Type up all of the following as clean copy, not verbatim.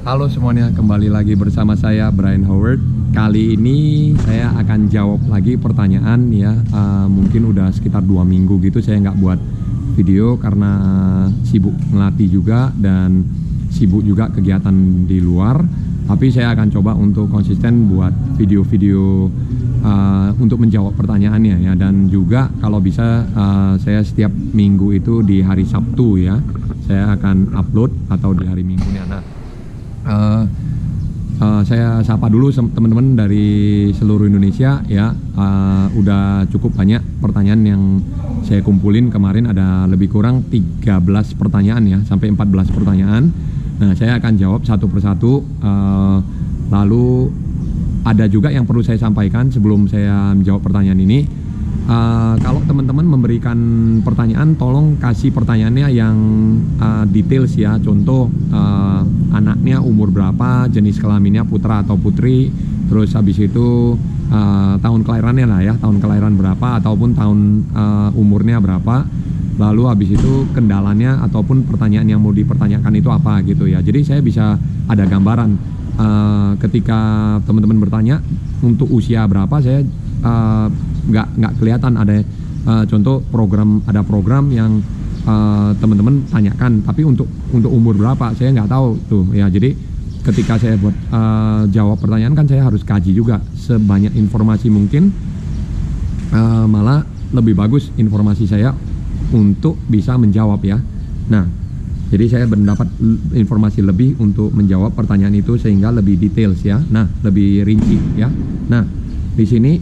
Halo semuanya, kembali lagi bersama saya Brian Howard. Kali ini saya akan jawab lagi pertanyaan ya. Mungkin udah sekitar 2 minggu gitu saya nggak buat video karena sibuk ngelatih juga dan sibuk juga kegiatan di luar. Tapi saya akan coba untuk konsisten buat video-video untuk menjawab pertanyaannya ya. Dan juga kalau bisa saya setiap minggu itu di hari Sabtu ya, saya akan upload atau di hari Minggunya. Nah, saya sapa dulu teman-teman dari seluruh Indonesia ya. Udah cukup banyak pertanyaan yang saya kumpulin kemarin, ada lebih kurang 13 pertanyaan ya, sampai 14 pertanyaan. Nah, saya akan jawab satu persatu. Lalu ada juga yang perlu saya sampaikan sebelum saya menjawab pertanyaan ini. Kalau teman-teman memberikan pertanyaan, tolong kasih pertanyaannya yang details ya. Contoh anaknya umur berapa, jenis kelaminnya putra atau putri, terus habis itu tahun kelahirannya lah ya, tahun kelahiran berapa ataupun tahun umurnya berapa. Lalu habis itu kendalanya ataupun pertanyaan yang mau dipertanyakan itu apa gitu ya. Jadi saya bisa ada gambaran ketika teman-teman bertanya untuk usia berapa, saya nggak kelihatan ada contoh ada program yang teman-teman tanyakan, tapi untuk umur berapa saya nggak tahu tuh ya. Jadi ketika saya buat jawab pertanyaan kan saya harus kaji juga sebanyak informasi mungkin, malah lebih bagus informasi saya untuk bisa menjawab ya. Nah, jadi saya mendapat informasi lebih untuk menjawab pertanyaan itu sehingga lebih details ya. Nah, lebih rinci ya. Nah, di sini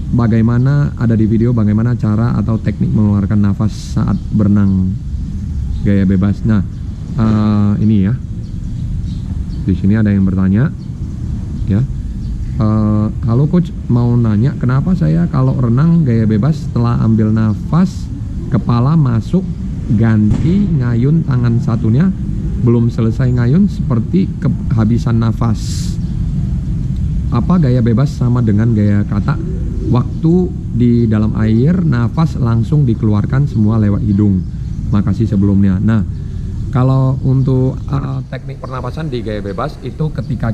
bagaimana ada di video bagaimana cara atau teknik mengeluarkan nafas saat berenang gaya bebas. Nah, ini ya. Di sini ada yang bertanya ya. Halo coach, mau nanya kenapa saya kalau renang gaya bebas setelah ambil nafas kepala masuk ganti ngayun tangan satunya belum selesai ngayun seperti kehabisan nafas. Apa gaya bebas sama dengan gaya kata? Waktu di dalam air nafas langsung dikeluarkan semua lewat hidung. Makasih sebelumnya. Nah, kalau untuk teknik pernapasan di gaya bebas itu ketika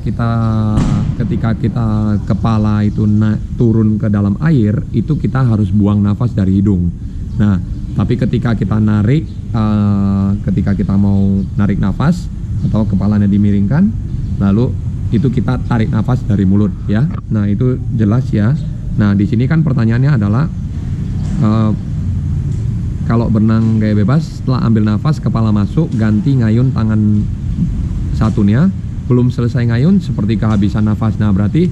kita kepala itu turun ke dalam air, itu kita harus buang nafas dari hidung. Nah, tapi ketika kita mau narik nafas atau kepalanya dimiringkan, lalu itu kita tarik nafas dari mulut ya. Nah, itu jelas ya. Nah, di sini kan pertanyaannya adalah kalau berenang gaya bebas setelah ambil nafas kepala masuk ganti ngayun tangan satunya belum selesai ngayun seperti kehabisan nafas. Nah, berarti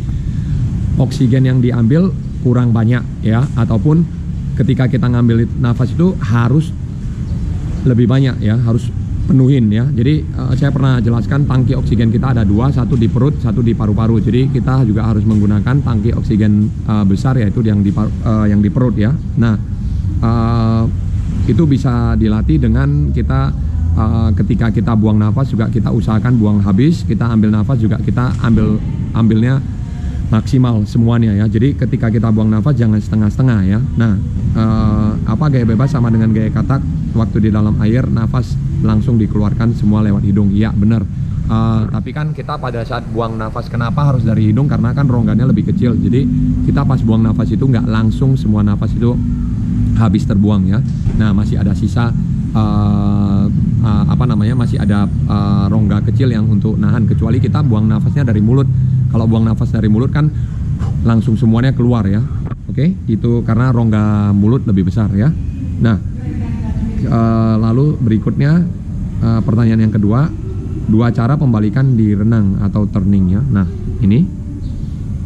oksigen yang diambil kurang banyak ya, ataupun ketika kita ngambil nafas itu harus lebih banyak ya, harus penuhin ya. Jadi saya pernah jelaskan tangki oksigen kita ada 2, satu di perut, satu di paru-paru. Jadi kita juga harus menggunakan tangki oksigen besar, yaitu yang di perut ya. Nah, itu bisa dilatih dengan kita ketika kita buang nafas juga kita usahakan buang habis, kita ambil nafas juga kita ambilnya maksimal semuanya ya. Jadi ketika kita buang nafas jangan setengah-setengah ya. Nah, apa gaya bebas sama dengan gaya katak? Waktu di dalam air nafas langsung dikeluarkan semua lewat hidung. Iya benar. Tapi kan kita pada saat buang nafas kenapa harus dari hidung? Karena kan ronggannya lebih kecil. Jadi kita pas buang nafas itu nggak langsung semua nafas itu habis terbuang ya. Nah, masih ada sisa masih ada rongga kecil yang untuk nahan, kecuali kita buang nafasnya dari mulut. Kalau buang nafas dari mulut kan langsung semuanya keluar ya. Oke, itu karena rongga mulut lebih besar ya. Nah, lalu berikutnya pertanyaan yang kedua, 2 cara pembalikan di renang atau turning ya. Nah, ini.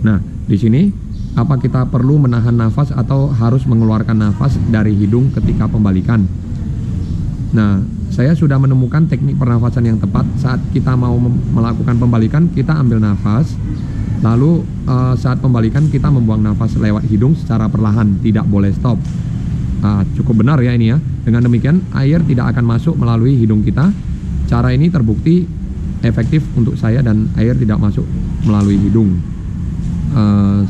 Nah, di sini apa kita perlu menahan nafas atau harus mengeluarkan nafas dari hidung ketika pembalikan? Nah, saya sudah menemukan teknik pernafasan yang tepat. Saat kita mau melakukan pembalikan, kita ambil nafas. Lalu saat pembalikan kita membuang nafas lewat hidung secara perlahan, tidak boleh stop. Cukup benar ya ini ya. Dengan demikian air tidak akan masuk melalui hidung kita. Cara ini terbukti efektif untuk saya dan air tidak masuk melalui hidung.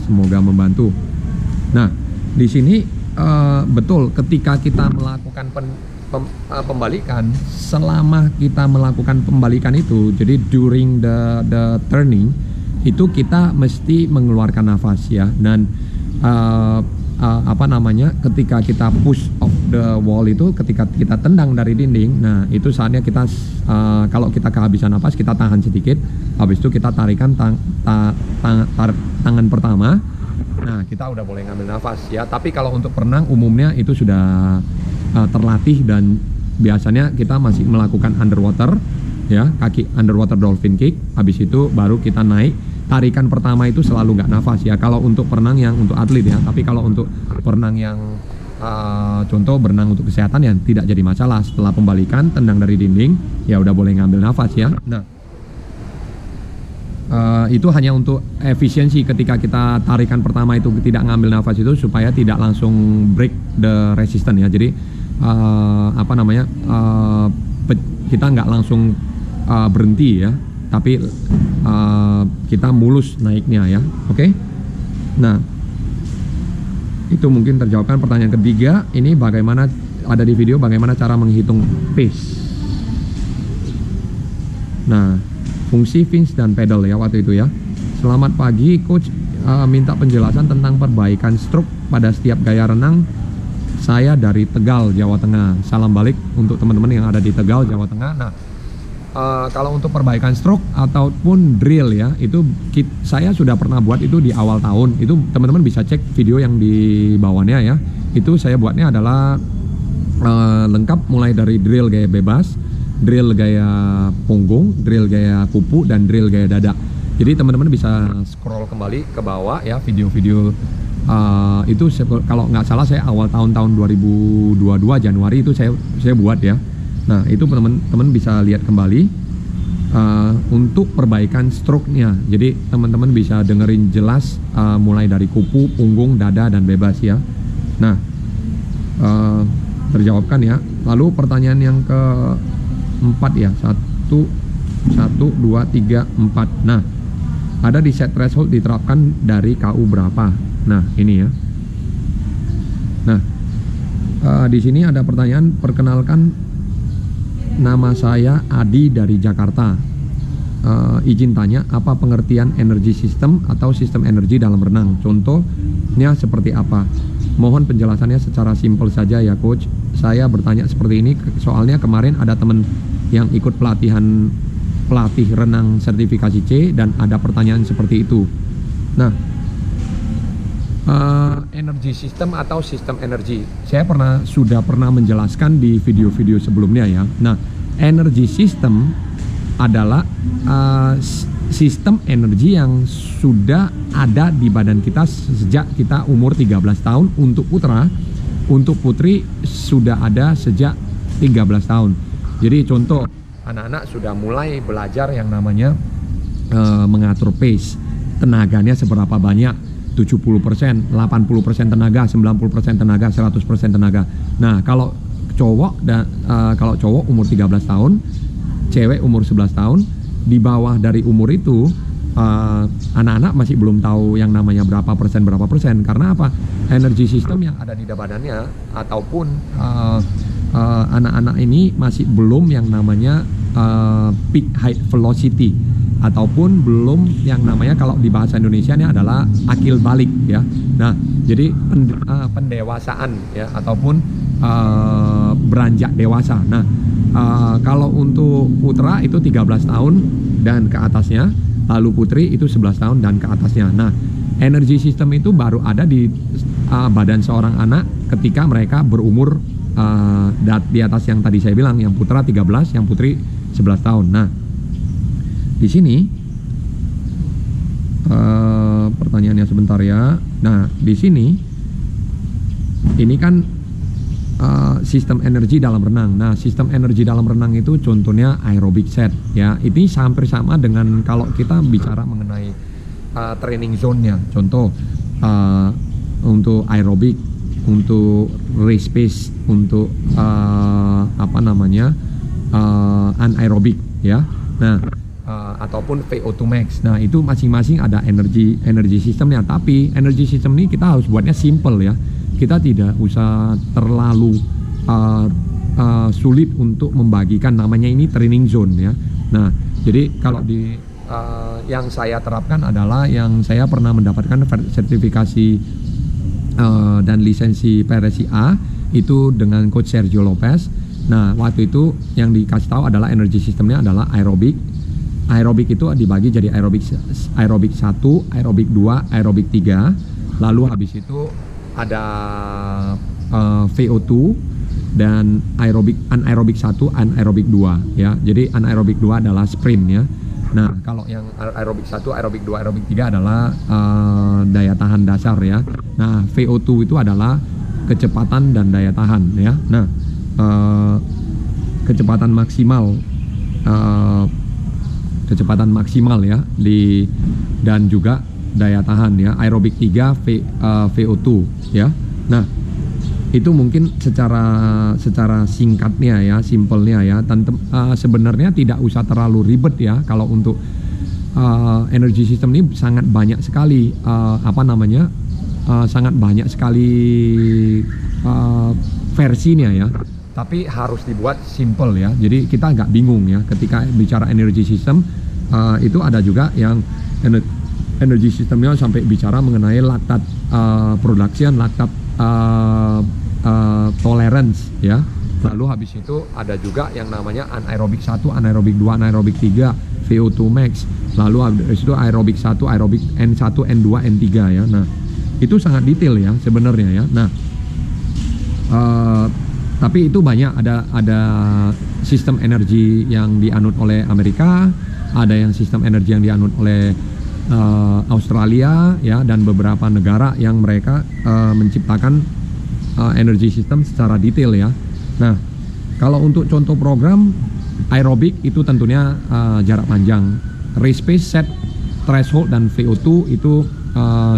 Semoga membantu. Nah, di sini betul ketika kita melakukan pembalikan, selama kita melakukan pembalikan itu, jadi during the turning itu kita mesti mengeluarkan nafas ya. Dan ketika kita push off the wall itu, ketika kita tendang dari dinding, nah itu saatnya kita kalau kita kehabisan nafas, kita tahan sedikit, habis itu kita tarikan tangan pertama. Nah, kita udah boleh ngambil nafas ya. Tapi kalau untuk perenang umumnya itu sudah terlatih, dan biasanya kita masih melakukan underwater ya, kaki underwater dolphin kick. Habis itu baru kita naik. Tarikan pertama itu selalu nggak nafas ya, kalau untuk perenang yang untuk atlet ya. Tapi kalau untuk perenang yang contoh berenang untuk kesehatan ya tidak jadi masalah. Setelah pembalikan, tendang dari dinding, ya udah boleh ngambil nafas ya. Nah, itu hanya untuk efisiensi. Ketika kita tarikan pertama itu tidak ngambil nafas itu supaya tidak langsung break the resistance ya. Jadi kita nggak langsung berhenti ya, tapi kita mulus naiknya ya. Oke. Nah, itu mungkin terjawabkan. Pertanyaan ketiga ini bagaimana, ada di video, bagaimana cara menghitung pace. Nah, fungsi fins dan pedal ya waktu itu ya. Selamat pagi coach, minta penjelasan tentang perbaikan stroke pada setiap gaya renang. Saya dari Tegal, Jawa Tengah. Salam balik untuk teman-teman yang ada di Tegal, Jawa Tengah. Nah, kalau untuk perbaikan stroke ataupun drill ya, itu saya sudah pernah buat itu di awal tahun. Itu teman-teman bisa cek video yang di bawahnya ya. Itu saya buatnya adalah lengkap, mulai dari drill gaya bebas, drill gaya punggung, drill gaya kupu, dan drill gaya dada. Jadi teman-teman bisa scroll kembali ke bawah ya, video-video itu kalau nggak salah saya awal tahun 2022 Januari itu saya buat ya. Nah, itu teman-teman bisa lihat kembali untuk perbaikan stroke-nya. Jadi teman-teman bisa dengerin jelas mulai dari kupu, punggung, dada, dan bebas ya. Nah, terjawabkan ya. Lalu pertanyaan yang keempat ya, 1, 2, 3, 4. Nah, ada di set threshold diterapkan dari KU berapa? Nah, ini ya. Nah, di sini ada pertanyaan, perkenalkan, nama saya Adi dari Jakarta. Izin tanya, apa pengertian energi sistem atau sistem energi dalam renang? Contohnya seperti apa? Mohon penjelasannya secara simpel saja ya coach. Saya bertanya seperti ini soalnya kemarin ada teman yang ikut pelatih renang sertifikasi C dan ada pertanyaan seperti itu. Nah, energi sistem atau sistem energi, saya sudah pernah menjelaskan di video-video sebelumnya ya. Nah, energi sistem adalah sistem energi yang sudah ada di badan kita sejak kita umur 13 tahun untuk putra. Untuk putri sudah ada sejak 13 tahun. Jadi contoh, anak-anak sudah mulai belajar yang namanya mengatur pace, tenaganya seberapa banyak, 70%, 80% tenaga, 90% tenaga, 100% tenaga. Nah, kalau cowok umur 13 tahun, cewek umur 11 tahun, di bawah dari umur itu anak-anak masih belum tahu yang namanya berapa persen. Karena apa? Energi sistem yang ada di badannya ataupun anak-anak ini masih belum yang namanya peak height velocity, ataupun belum yang namanya, kalau di bahasa Indonesia ini adalah akil balik ya. Nah, jadi pendewasaan ya, ataupun beranjak dewasa. Nah, kalau untuk putra itu 13 tahun dan ke atasnya, lalu putri itu 11 tahun dan ke atasnya. Nah, energi sistem itu baru ada di badan seorang anak ketika mereka berumur di atas yang tadi saya bilang, yang putra 13, yang putri 11 tahun. Nah, di sini pertanyaannya sebentar ya. Nah, di sini ini kan sistem energi dalam renang. Nah, sistem energi dalam renang itu contohnya aerobic set ya. Ini hampir sama dengan kalau kita bicara mengenai training zone-nya. Contoh untuk aerobic, untuk race pace, untuk anaerobic ya. Nah, ataupun VO2 max. Nah, itu masing-masing ada energi sistemnya. Tapi energi sistem ini kita harus buatnya simple ya. Kita tidak usah terlalu sulit untuk membagikan, namanya ini training zone ya. Nah, jadi kalau di yang saya terapkan adalah yang saya pernah mendapatkan sertifikasi dan lisensi PRSI A itu dengan coach Sergio Lopez. Nah, waktu itu yang dikasih tahu adalah energy systemnya adalah aerobik. Aerobik itu dibagi jadi aerobik 1, aerobik 2, aerobik 3. Lalu habis itu ada VO2 dan anaerobik 1, anaerobik 2 ya. Jadi anaerobik 2 adalah sprint ya. Nah, kalau yang aerobik 1, aerobik 2, aerobik 3 adalah daya tahan dasar ya. Nah, VO2 itu adalah kecepatan dan daya tahan ya. Nah, kecepatan maksimal ya dan juga daya tahan ya. Aerobik 3 VO2 ya. Nah, itu mungkin secara singkatnya ya, simpelnya ya. Sebenarnya tidak usah terlalu ribet ya. Kalau untuk energy system ini sangat banyak sekali sangat banyak sekali versinya ya. Tapi harus dibuat simple ya. Jadi kita nggak bingung ya ketika bicara energy system. Itu ada juga yang energy systemnya sampai bicara mengenai laktat production, laktat tolerance ya. Lalu habis itu ada juga yang namanya anaerobik 1, anaerobik 2, anaerobik 3, VO2 max. Lalu habis itu aerobik 1, aerobik N1, N2, N3 ya. Nah, itu sangat detail ya sebenarnya ya. Nah, tapi itu banyak, ada sistem energi yang dianut oleh Amerika, ada yang sistem energi yang dianut oleh Australia ya, dan beberapa negara yang mereka menciptakan energy system secara detail ya. Nah, kalau untuk contoh program aerobik itu tentunya jarak panjang, race pace, set threshold, dan VO2 itu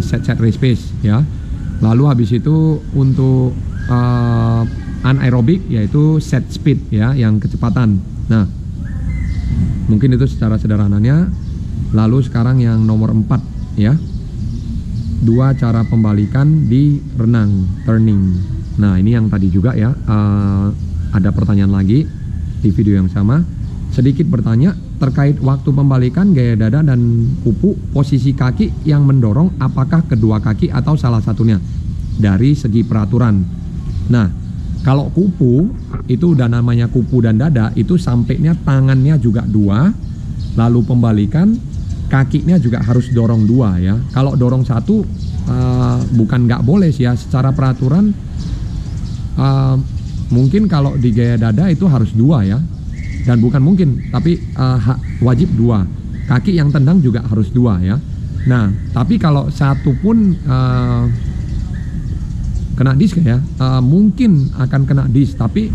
set race pace ya. Lalu habis itu untuk anaerobik yaitu set speed ya, yang kecepatan. Nah, mungkin itu secara sederhananya. Lalu sekarang yang nomor 4 ya, 2 cara pembalikan di renang, turning. Nah, ini yang tadi juga ya, ada pertanyaan lagi di video yang sama. Sedikit bertanya terkait waktu pembalikan, gaya dada dan kupu, posisi kaki yang mendorong, apakah kedua kaki atau salah satunya dari segi peraturan. Nah, kalau kupu itu udah namanya kupu dan dada, itu sampainya tangannya juga 2, lalu pembalikan kakinya juga harus dorong 2 ya. Kalau dorong 1 bukan nggak boleh sih ya, secara peraturan mungkin kalau di gaya dada itu harus 2 ya, dan bukan mungkin tapi wajib 2. Kaki yang tendang juga harus 2 ya. Nah, tapi kalau satu pun kena disk ya, mungkin akan kena disk, tapi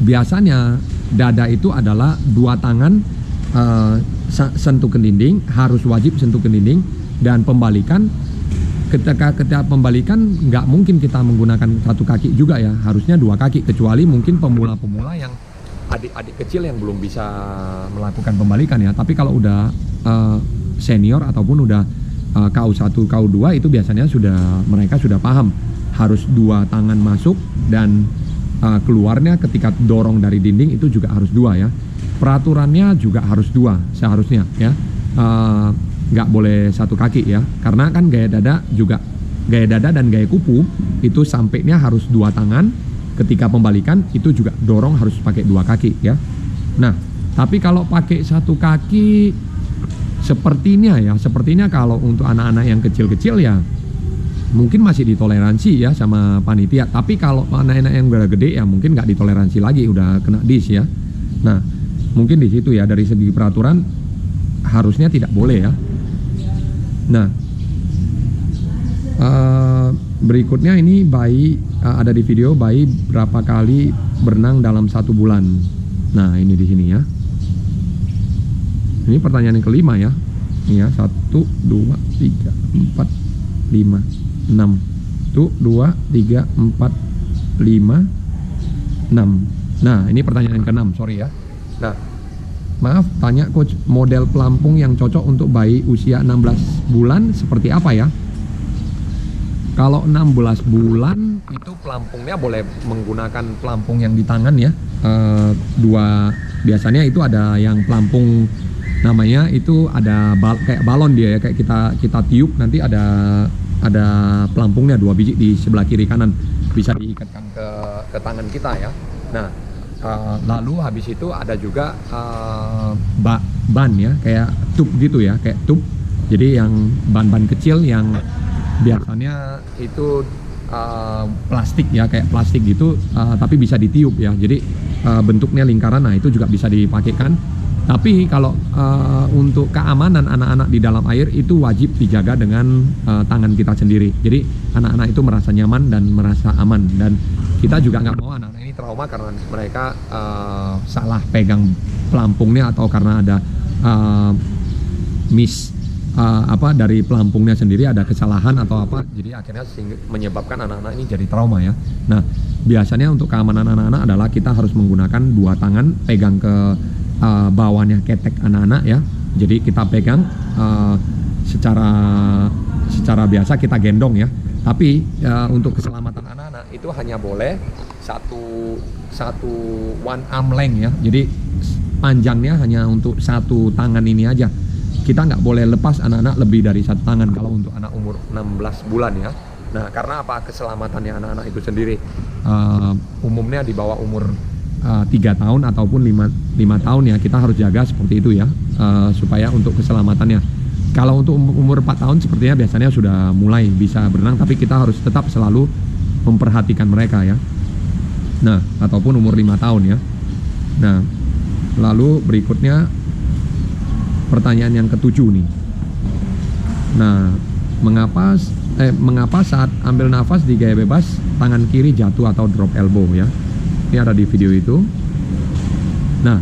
biasanya dada itu adalah 2 tangan sentuh ke dinding, harus wajib sentuh ke dinding, dan pembalikan ketika pembalikan nggak mungkin kita menggunakan satu kaki juga ya, harusnya 2 kaki, kecuali mungkin pemula-pemula yang adik-adik kecil yang belum bisa melakukan pembalikan ya. Tapi kalau udah senior ataupun udah KU1, KU2 itu biasanya mereka sudah paham harus 2 tangan masuk dan keluarnya ketika dorong dari dinding itu juga harus 2 ya. Peraturannya juga harus 2 seharusnya ya, nggak boleh 1 kaki ya, karena kan gaya dada dan gaya kupu itu sampainya harus 2 tangan, ketika pembalikan itu juga dorong harus pakai 2 kaki ya. Nah, tapi kalau pakai 1 kaki sepertinya kalau untuk anak-anak yang kecil-kecil ya mungkin masih ditoleransi ya sama panitia, tapi kalau anak-anak yang udah gede ya mungkin nggak ditoleransi lagi, udah kena disk ya. Nah, mungkin di situ ya, dari segi peraturan harusnya tidak boleh ya. Nah, berikutnya ini bayi ada di video, bayi berapa kali berenang dalam 1 bulan. Nah, ini di sini ya. Ini pertanyaan yang kelima ya. Ini ya, 1, 2, 3, 4, 5, 6. 1, 2, 3, 4, 5, 6. Nah, ini pertanyaan yang ke-6, sorry ya. Nah, maaf, tanya coach, model pelampung yang cocok untuk bayi usia 16 bulan seperti apa ya? Kalau 16 bulan itu pelampungnya boleh menggunakan pelampung yang di tangan ya. Biasanya itu ada yang pelampung namanya itu ada kayak balon dia ya, kayak kita tiup nanti ada pelampungnya 2 biji di sebelah kiri kanan, bisa diikatkan ke tangan kita ya. Nah, lalu habis itu ada juga ban ya, kayak tub gitu ya, kayak tub. Jadi yang ban-ban kecil yang biasanya itu plastik ya, kayak plastik gitu, tapi bisa ditiup ya. Jadi bentuknya lingkaran, nah itu juga bisa dipakaikan. Tapi kalau untuk keamanan anak-anak di dalam air itu wajib dijaga dengan tangan kita sendiri. Jadi anak-anak itu merasa nyaman dan merasa aman, dan kita juga nggak mau anak-anak ini trauma karena mereka salah pegang pelampungnya atau karena ada dari pelampungnya sendiri ada kesalahan atau apa, jadi akhirnya menyebabkan anak-anak ini jadi trauma ya. Nah, biasanya untuk keamanan anak-anak adalah kita harus menggunakan 2 tangan pegang ke bawahnya ketek anak-anak ya. Jadi kita pegang secara biasa kita gendong ya. Tapi untuk keselamatan anak-anak itu hanya boleh satu one arm length ya. Jadi panjangnya hanya untuk 1 tangan ini aja. Kita nggak boleh lepas anak-anak lebih dari 1 tangan kalau untuk anak umur 16 bulan ya. Nah, karena apa? Keselamatannya anak-anak itu sendiri umumnya di bawah umur 3 tahun ataupun 5 tahun ya, kita harus jaga seperti itu ya, supaya untuk keselamatannya. Kalau untuk umur 4 tahun sepertinya biasanya sudah mulai bisa berenang, tapi kita harus tetap selalu memperhatikan mereka ya. Nah, ataupun umur 5 tahun ya. Nah, lalu berikutnya pertanyaan yang ke-7 nih. Nah, mengapa saat ambil nafas di gaya bebas tangan kiri jatuh atau drop elbow ya? Ini ada di video itu. Nah,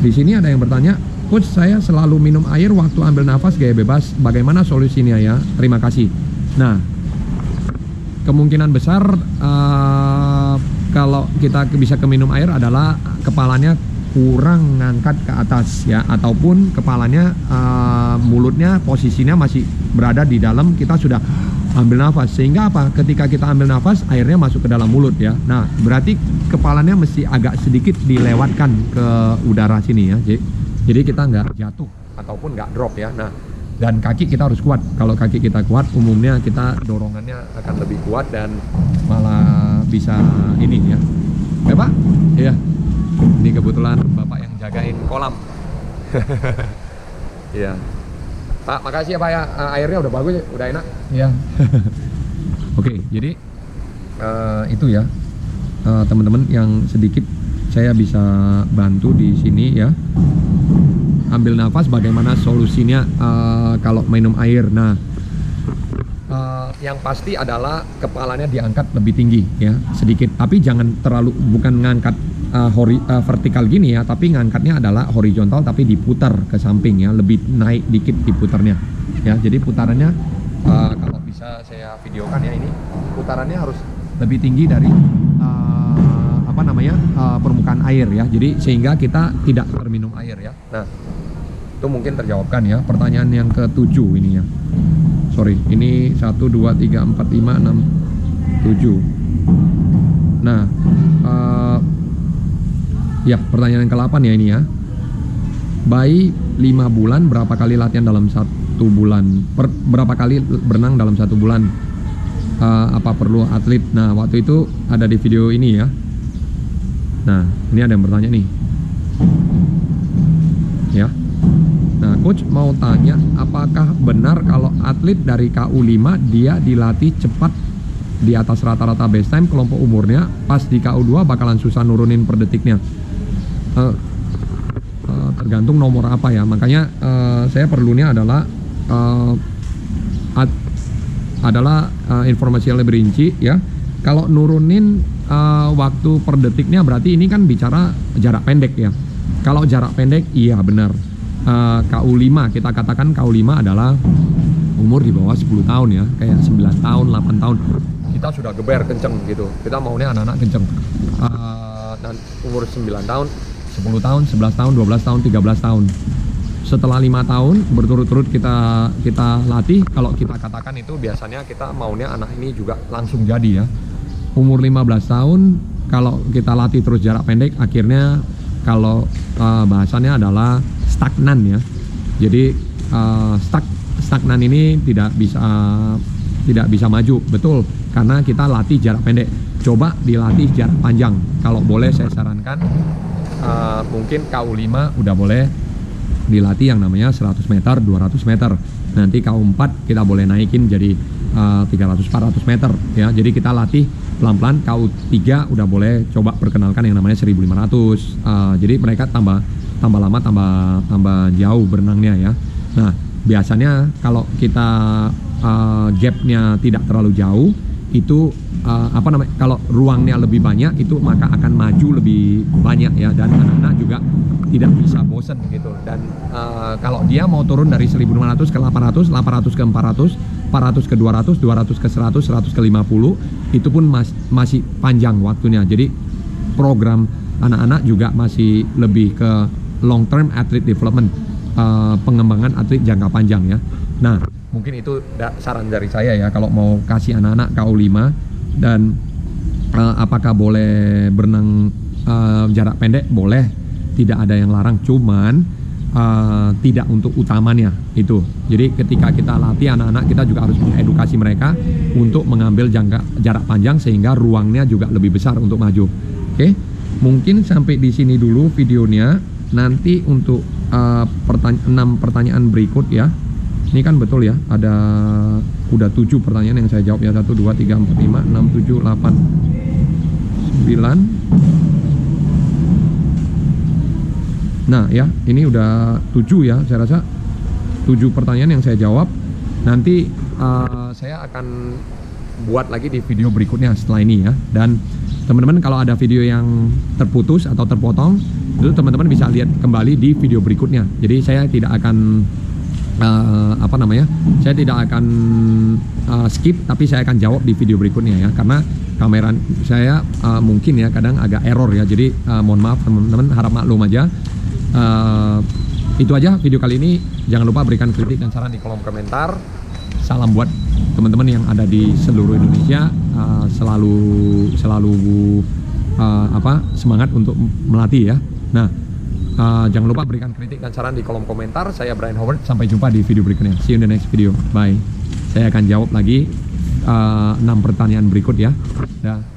di sini ada yang bertanya, Coach, saya selalu minum air waktu ambil nafas gaya bebas, bagaimana solusinya ya? Terima kasih. Nah, kemungkinan besar kalau kita bisa keminum air adalah kepalanya kurang ngangkat ke atas ya, ataupun kepalanya mulutnya posisinya masih berada di dalam, kita sudah ambil nafas, sehingga apa, ketika kita ambil nafas airnya masuk ke dalam mulut ya. Nah, berarti kepalanya mesti agak sedikit dilewatkan ke udara sini ya, jadi kita nggak jatuh ataupun nggak drop ya. Nah, dan kaki kita harus kuat. Kalau kaki kita kuat, umumnya kita dorongannya akan lebih kuat dan malah bisa ini ya. Pak? Iya. Ini kebetulan Bapak yang jagain kolam. Iya. Pak, makasih ya Pak ya. Airnya udah bagus, udah enak. Iya. Oke, jadi itu ya. Teman-teman yang sedikit saya bisa bantu di sini ya. Ambil nafas, bagaimana solusinya kalau minum air. Nah, yang pasti adalah kepalanya diangkat lebih tinggi ya, sedikit, tapi jangan terlalu, bukan ngangkat vertikal gini ya, tapi ngangkatnya adalah horizontal tapi diputar ke samping ya, lebih naik dikit diputarnya ya. Jadi putarannya kalau bisa saya videokan ya, ini putarannya harus lebih tinggi dari permukaan air ya, jadi sehingga kita tidak terminum air ya. Nah, itu mungkin terjawabkan ya. Pertanyaan yang ke-7 ini ya. Sorry, ini 1, 2, 3, 4, 5, 6, 7. Nah, ya pertanyaan yang ke-8 ya ini ya. Bayi 5 bulan berapa kali latihan dalam 1 bulan? Berapa kali berenang dalam 1 bulan? Apa perlu atlet? Nah, waktu itu ada di video ini ya. Nah, ini ada yang bertanya nih. Ya. Nah, Coach mau tanya, apakah benar kalau atlet dari KU5 dia dilatih cepat di atas rata-rata base time kelompok umurnya, pas di KU2 bakalan susah nurunin per detiknya? Tergantung nomor apa ya. Makanya saya perlunya adalah informasi yang lebih rinci ya. Kalau nurunin waktu per detiknya berarti ini kan bicara jarak pendek ya. Kalau jarak pendek iya benar. KU5, kita katakan KU5 adalah umur di bawah 10 tahun ya, kayak 9 tahun, 8 tahun kita sudah geber kenceng gitu, kita maunya anak-anak kenceng. Dan umur 9 tahun, 10 tahun, 11 tahun, 12 tahun, 13 tahun setelah 5 tahun berturut-turut kita latih, kalau kita katakan itu biasanya kita maunya anak ini juga langsung jadi ya. Umur 15 tahun kalau kita latih terus jarak pendek, akhirnya kalau bahasannya adalah stagnan ya. Jadi stagnan ini tidak bisa maju, betul, karena kita latih jarak pendek. Coba dilatih jarak panjang. Kalau boleh saya sarankan mungkin KU5 udah boleh dilatih yang namanya 100 meter, 200 meter. Nanti KU4 kita boleh naikin jadi 300-400 meter ya. Jadi kita latih pelan-pelan. KU3 udah boleh coba perkenalkan yang namanya 1500. Jadi mereka tambah lama tambah jauh berenangnya ya. Nah, biasanya kalau kita gapnya tidak terlalu jauh, itu kalau ruangnya lebih banyak, itu maka akan maju lebih banyak ya, dan anak-anak juga tidak bisa bosen gitu. Dan kalau dia mau turun dari 1500 ke 800, 800 ke 400, 400 ke 200, 200 ke 100, 100 ke 50, itu pun masih panjang waktunya. Jadi program anak-anak juga masih lebih ke long term athlete development, pengembangan atlet jangka panjang ya. Nah, mungkin itu saran dari saya ya, kalau mau kasih anak-anak KU5. Dan apakah boleh berenang jarak pendek? Boleh, tidak ada yang larang, cuman tidak untuk utamanya itu. Jadi ketika kita latih anak-anak, kita juga harus mengedukasi mereka untuk mengambil jarak panjang sehingga ruangnya juga lebih besar untuk maju. Oke, mungkin sampai di sini dulu videonya. Nanti untuk 6 pertanyaan berikut ya. Ini kan betul ya, ada udah 7 pertanyaan yang saya jawab ya. 1, 2, 3, 4, 5, 6, 7, 8, 9. Nah ya, ini udah 7 ya. Saya rasa 7 pertanyaan yang saya jawab. Nanti saya akan buat lagi di video berikutnya setelah ini ya. Dan teman-teman kalau ada video yang terputus atau terpotong, itu teman-teman bisa lihat kembali di video berikutnya. Jadi saya tidak akan saya tidak akan skip, tapi saya akan jawab di video berikutnya ya, karena kamera saya mungkin ya kadang agak error ya. Jadi mohon maaf teman-teman, harap maklum aja. Itu aja video kali ini. Jangan lupa berikan kritik dan saran di kolom komentar. Salam buat teman-teman yang ada di seluruh Indonesia. Selalu semangat untuk melatih ya. Nah, jangan lupa berikan kritik dan saran di kolom komentar. Saya Brian Howard, sampai jumpa di video berikutnya. See you in the next video. Bye. Saya akan jawab lagi 6 pertanyaan berikut ya. Dah.